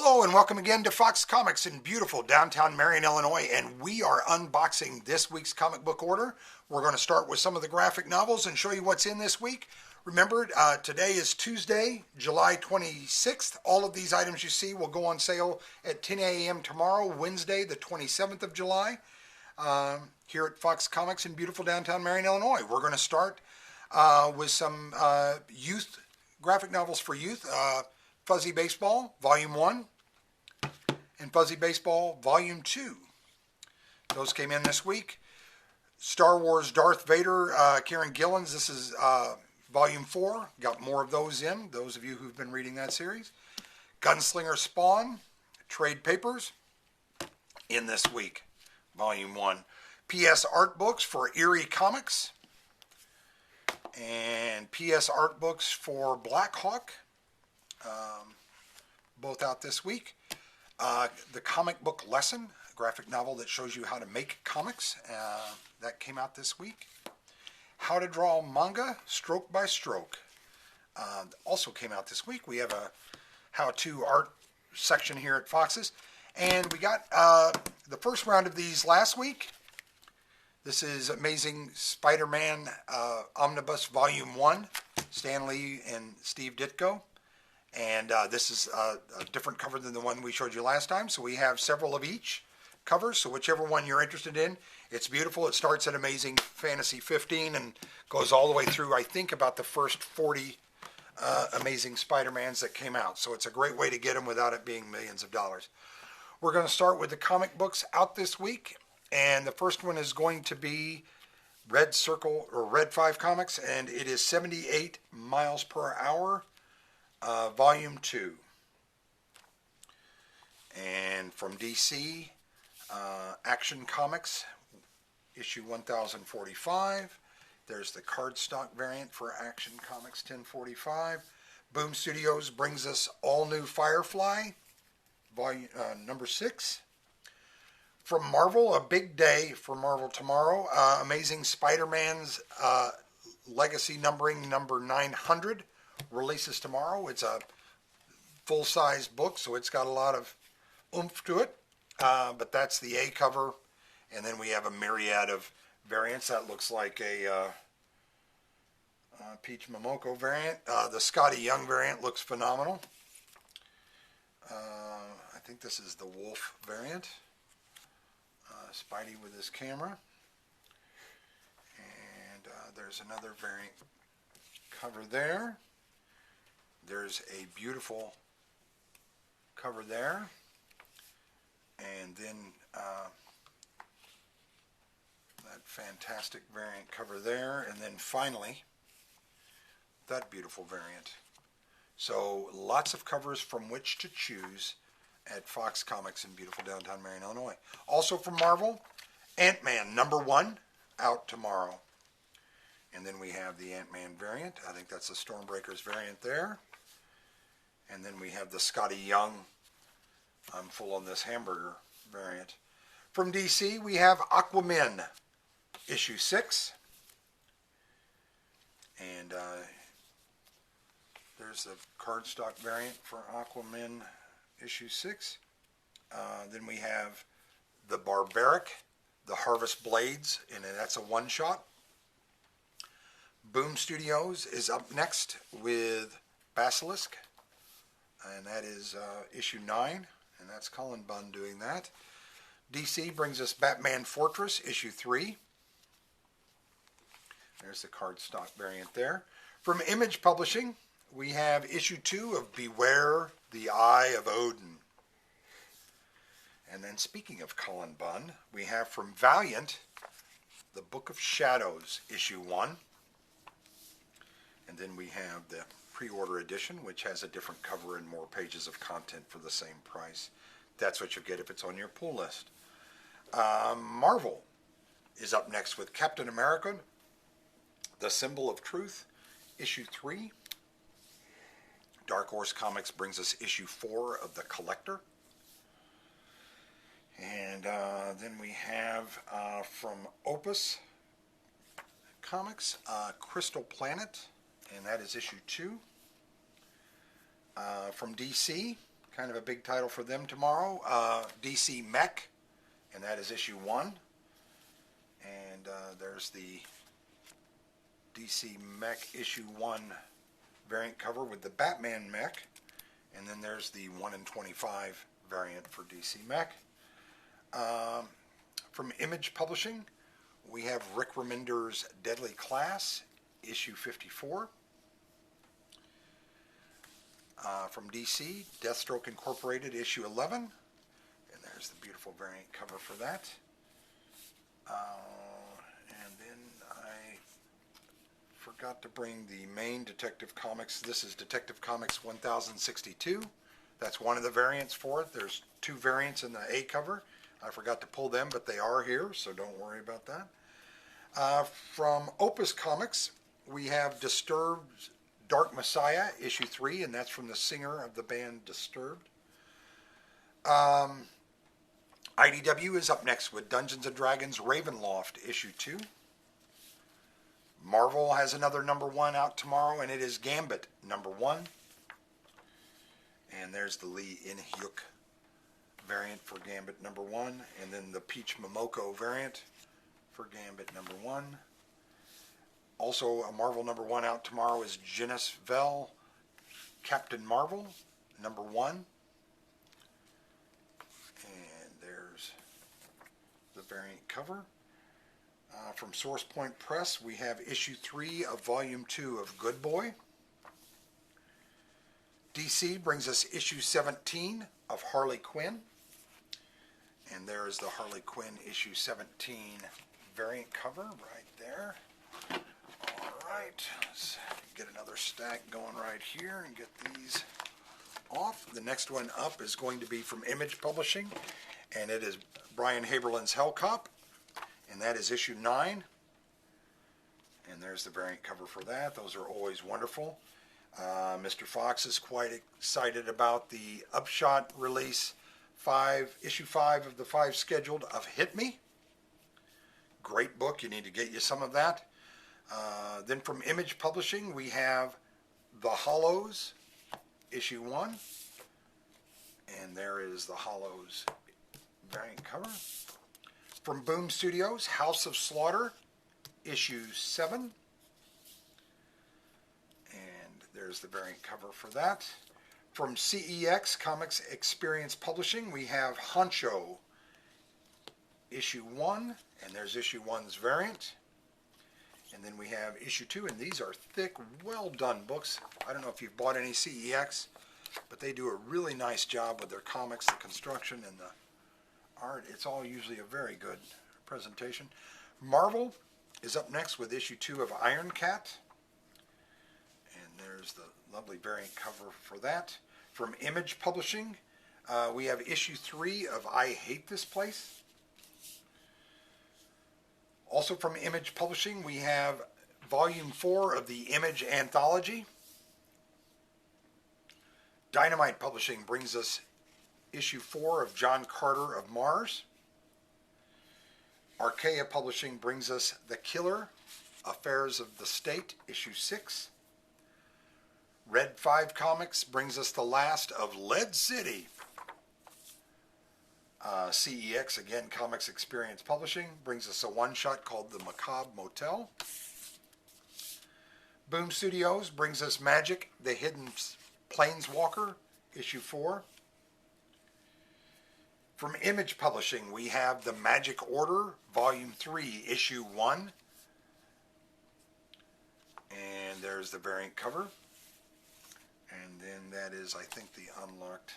Hello and welcome again to Fox Comics in beautiful downtown Marion, Illinois, and we are unboxing this week's comic book order. We're going to start with some of the graphic novels and show you what's in this week. Remember, today is Tuesday, July 26th. All of these items you see will go on sale at 10 a.m. tomorrow, Wednesday, the 27th of July, here at Fox Comics in beautiful downtown Marion, Illinois. We're going to start with some youth graphic novels for youth. Fuzzy Baseball, Volume 1, and Fuzzy Baseball, Volume 2. Those came in this week. Star Wars Darth Vader, Kieran Gillen's, this is Volume 4. Got more of those in, those of you who've been reading that series. Gunslinger Spawn, Trade Papers, in this week, Volume 1. PS Art Books for Eerie Comics, and PS Art Books for Black Hawk. Both out this week. The Comic Book Lesson, a graphic novel that shows you how to make comics, that came out this week. How to Draw Manga, Stroke by Stroke, also came out this week. We have a how-to art section here at Fox's, and we got the first round of these last week. This is Amazing Spider-Man Omnibus Volume 1, Stan Lee and Steve Ditko. And this is a different cover than the one we showed you last time. So we have several of each covers. So whichever one you're interested in, it's beautiful. It starts at Amazing Fantasy 15 and goes all the way through, I think, about the first 40 Amazing Spider-Mans that came out. So it's a great way to get them without it being millions of dollars. We're going to start with the comic books out this week. And the first one is going to be Red Circle, or Red 5 Comics. And it is 78 miles per hour. Volume 2. And from DC, Action Comics, issue 1045. There's the cardstock variant for Action Comics 1045. Boom Studios brings us All New Firefly, volume number 6. From Marvel, a big day for Marvel tomorrow. Amazing Spider-Man's Legacy numbering number 900. Releases tomorrow. It's a full-size book, so it's got a lot of oomph to it. But that's the A cover, and then we have a myriad of variants. That looks like a Peach Momoko variant. The Scotty Young variant looks phenomenal. I think this is the Wolf variant. Spidey with his camera. And there's another variant cover there. There's a beautiful cover there, and then that fantastic variant cover there, and then finally that beautiful variant. So lots of covers from which to choose at Fox Comics in beautiful downtown Marion, Illinois. Also from Marvel, Ant-Man number 1 out tomorrow. And then we have the Ant-Man variant. I think that's the Stormbreakers variant there. And then we have the Scotty Young, I'm full on this hamburger variant. From DC, we have Aquaman, issue 6. And there's the cardstock variant for Aquaman, issue 6. Then we have the Barbaric, the Harvest Blades, and that's a one-shot. Boom Studios is up next with Basilisk. And that is issue 9, and that's Colin Bunn doing that. DC brings us Batman Fortress, issue 3. There's the cardstock variant there. From Image Publishing, we have issue 2 of Beware the Eye of Odin. And then speaking of Colin Bunn, we have from Valiant, the Book of Shadows, issue 1. And then we have the pre-order edition, which has a different cover and more pages of content for the same price. That's what you get if it's on your pull list. Marvel is up next with Captain America, The Symbol of Truth, issue 3. Dark Horse Comics brings us issue 4 of The Collector. And then we have from Opus Comics, Crystal Planet, and that is issue 2. From DC, kind of a big title for them tomorrow. DC Mech, and that is issue 1. And there's the DC Mech issue 1 variant cover with the Batman mech. And then there's the 1 in 25 variant for DC Mech. From Image Publishing, we have Rick Remender's Deadly Class, issue 54. From DC, Deathstroke Incorporated, issue 11. And there's the beautiful variant cover for that. And then I forgot to bring the main Detective Comics. This is Detective Comics 1062. That's one of the variants for it. There's 2 variants in the A cover. I forgot to pull them, but they are here, so don't worry about that. From Opus Comics, we have Disturbed's Dark Messiah, issue 3, and that's from the singer of the band Disturbed. IDW is up next with Dungeons & Dragons Ravenloft, issue 2. Marvel has another #1 out tomorrow, and it is Gambit, #1. And there's the Lee In-hyuk variant for Gambit #1, and then the Peach Momoko variant for Gambit #1. Also, a Marvel #1 out tomorrow is Genis Vell, Captain Marvel, #1. And there's the variant cover. From Source Point Press, we have issue 3 of volume 2 of Good Boy. DC brings us issue 17 of Harley Quinn. And there is the Harley Quinn issue 17 variant cover right there. Alright, let's get another stack going right here and get these off. The next one up is going to be from Image Publishing, and it is Brian Haberlin's Hellcop, and that is issue 9. And there's the variant cover for that. Those are always wonderful. Mr. Fox is quite excited about the Upshot release, issue 5 of the 5 scheduled of Hit Me. Great book. You need to get you some of that. Then from Image Publishing, we have The Hollows, issue 1. And there is The Hollows variant cover. From Boom Studios, House of Slaughter, issue 7. And there's the variant cover for that. From CEX, Comics Experience Publishing, we have Honcho, issue 1. And there's issue 1's variant. And then we have issue 2, and these are thick, well done books. I don't know if you've bought any CEX, but they do a really nice job with their comics, the construction, and the art. It's all usually a very good presentation. Marvel is up next with issue 2 of Iron Cat. And there's the lovely variant cover for that. From Image Publishing, we have issue 3 of I Hate This Place. Also from Image Publishing, we have volume 4 of the Image Anthology. Dynamite Publishing brings us issue 4 of John Carter of Mars. Archaea Publishing brings us The Killer, Affairs of the State, issue 6. Red 5 Comics brings us the last of Lead City. CEX, again, Comics Experience Publishing, brings us a one-shot called The Macabre Motel. Boom Studios brings us Magic, The Hidden Planeswalker, issue 4. From Image Publishing, we have The Magic Order, volume 3, issue 1. And there's the variant cover. And then that is, I think, the unlocked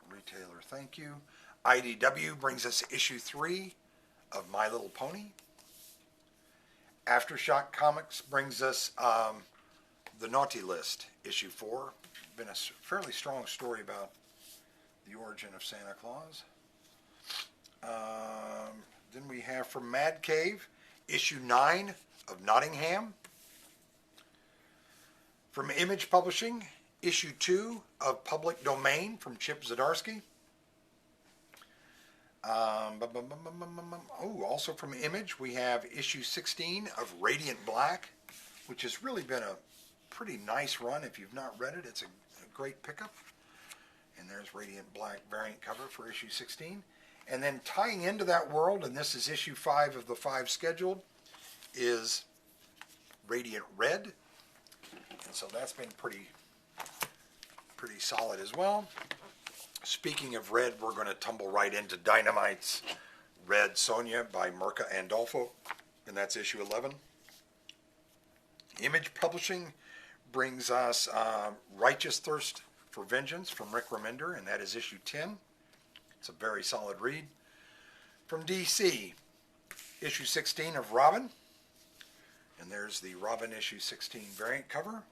retailer. Thank you. IDW brings us issue 3 of My Little Pony. Aftershock Comics brings us The Naughty List, issue 4. Been a fairly strong story about the origin of Santa Claus. Then we have from Mad Cave, issue 9 of Nottingham. From Image Publishing, issue 2 of Public Domain from Chip Zdarsky. Also from Image, we have issue 16 of Radiant Black, which has really been a pretty nice run. If you've not read it, it's a great pickup. And nice radiant black variant cover for issue 16. And then tying into that world, and this is issue 5 of the 5 scheduled, is Radiant Red. And so that's been pretty solid as well. Speaking of red, we're going to tumble right into Dynamite's Red Sonja by Mirka Andolfo, and that's issue 11. Image Publishing brings us Righteous Thirst for Vengeance from Rick Remender, and that is issue 10. It's a very solid read. From DC, issue 16 of Robin, and there's the Robin issue 16 variant cover.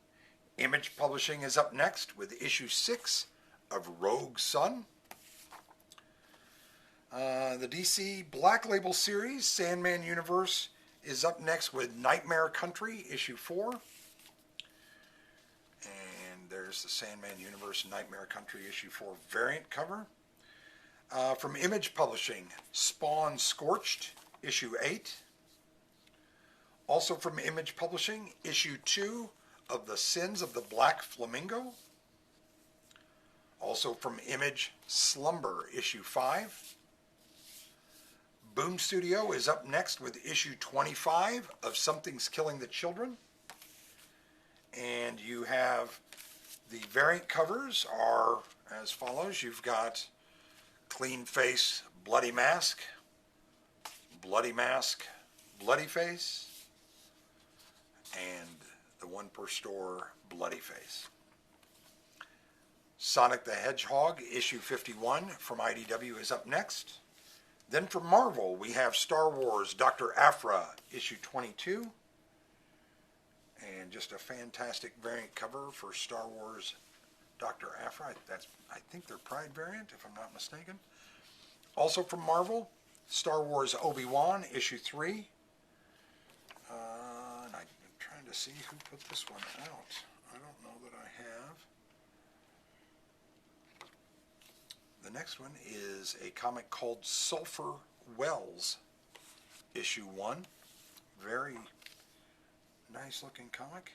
Image Publishing is up next with issue 6 of Rogue Sun. The DC Black Label series, Sandman Universe, is up next with Nightmare Country, issue 4. And there's the Sandman Universe Nightmare Country, issue 4 variant cover. From Image Publishing, Spawn Scorched, issue 8. Also from Image Publishing, issue 2 of The Sins of the Black Flamingo. Also from Image, Slumber, issue 5. Boom Studio is up next with issue 25 of Something's Killing the Children. And you have the variant covers are as follows. You've got Clean Face, Bloody Mask, Bloody Mask, Bloody Face, and the one per store Bloody Face. Sonic the Hedgehog, issue 51 from IDW is up next. Then from Marvel, we have Star Wars Dr. Aphra, issue 22. And just a fantastic variant cover for Star Wars Dr. Aphra. I think their Pride variant, if I'm not mistaken. Also from Marvel, Star Wars Obi-Wan, issue 3. And I'm trying to see who put this one out. I don't know that I have. The next one is a comic called Sulfur Wells, issue 1. Very nice looking comic.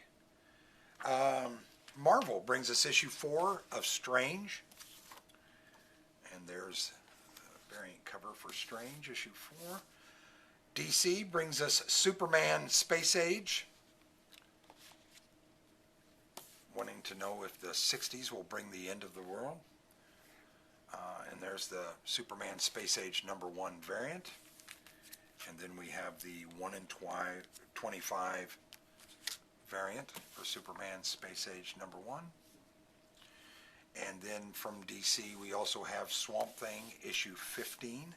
Marvel brings us issue 4 of Strange. And there's a variant cover for Strange, issue 4. DC brings us Superman Space Age. Wanting to know if the 60s will bring the end of the world. And there's the Superman Space Age #1 variant. And then we have the 1 in 25 variant for Superman Space Age #1. And then from DC we also have Swamp Thing issue 15,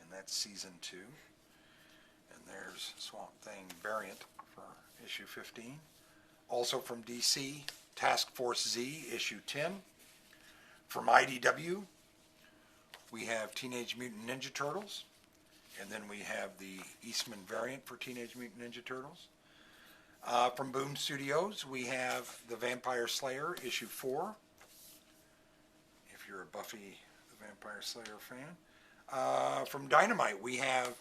and that's season 2. And there's Swamp Thing variant for issue 15. Also from DC, Task Force Z issue 10. From IDW, we have Teenage Mutant Ninja Turtles, and then we have the Eastman variant for Teenage Mutant Ninja Turtles. From Boom Studios, we have The Vampire Slayer, issue 4, if you're a Buffy the Vampire Slayer fan. From Dynamite, we have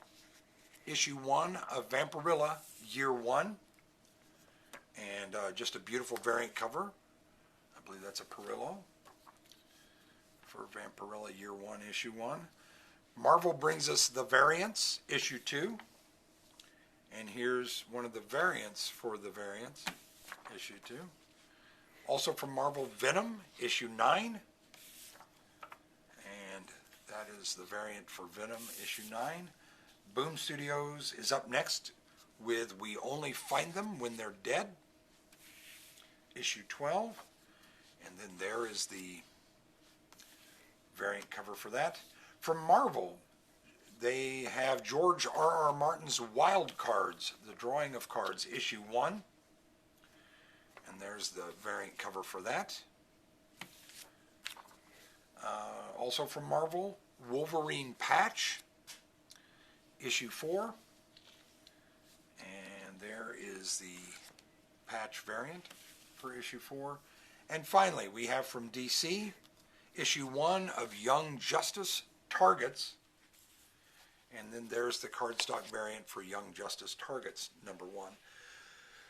issue 1 of Vampirilla, year 1, and just a beautiful variant cover. I believe that's a Perillo for Vampirilla, year 1, issue 1. Marvel brings us The Variants, issue 2. And here's one of the variants for The Variants, issue 2. Also from Marvel, Venom, issue 9. And that is the variant for Venom, issue 9. Boom Studios is up next with We Only Find Them When They're Dead, issue 12. And then there is the variant cover for that. From Marvel, they have George R.R. Martin's Wild Cards, the drawing of cards, issue 1. And there's the variant cover for that. Also from Marvel, Wolverine Patch, issue 4. And there is the patch variant for issue 4. And finally, we have from DC, issue 1 of Young Justice Targets. And then there's the cardstock variant for Young Justice Targets #1.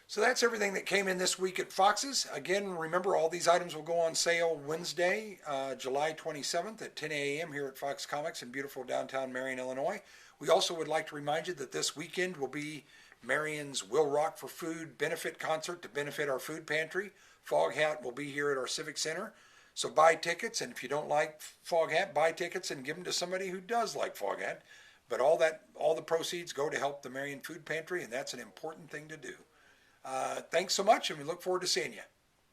So that's everything that came in this week at Fox's. Again, remember all these items will go on sale Wednesday, July 27th at 10 a.m. here at Fox Comics in beautiful downtown Marion, Illinois. We also would like to remind you that this weekend will be Marion's Will Rock for Food benefit concert to benefit our food pantry. Fog Hat will be here at our Civic Center. So buy tickets, and if you don't like Fog Hat, buy tickets and give them to somebody who does like Fog Hat. But all the proceeds go to help the Marion Food Pantry, and that's an important thing to do. Thanks so much, and we look forward to seeing you.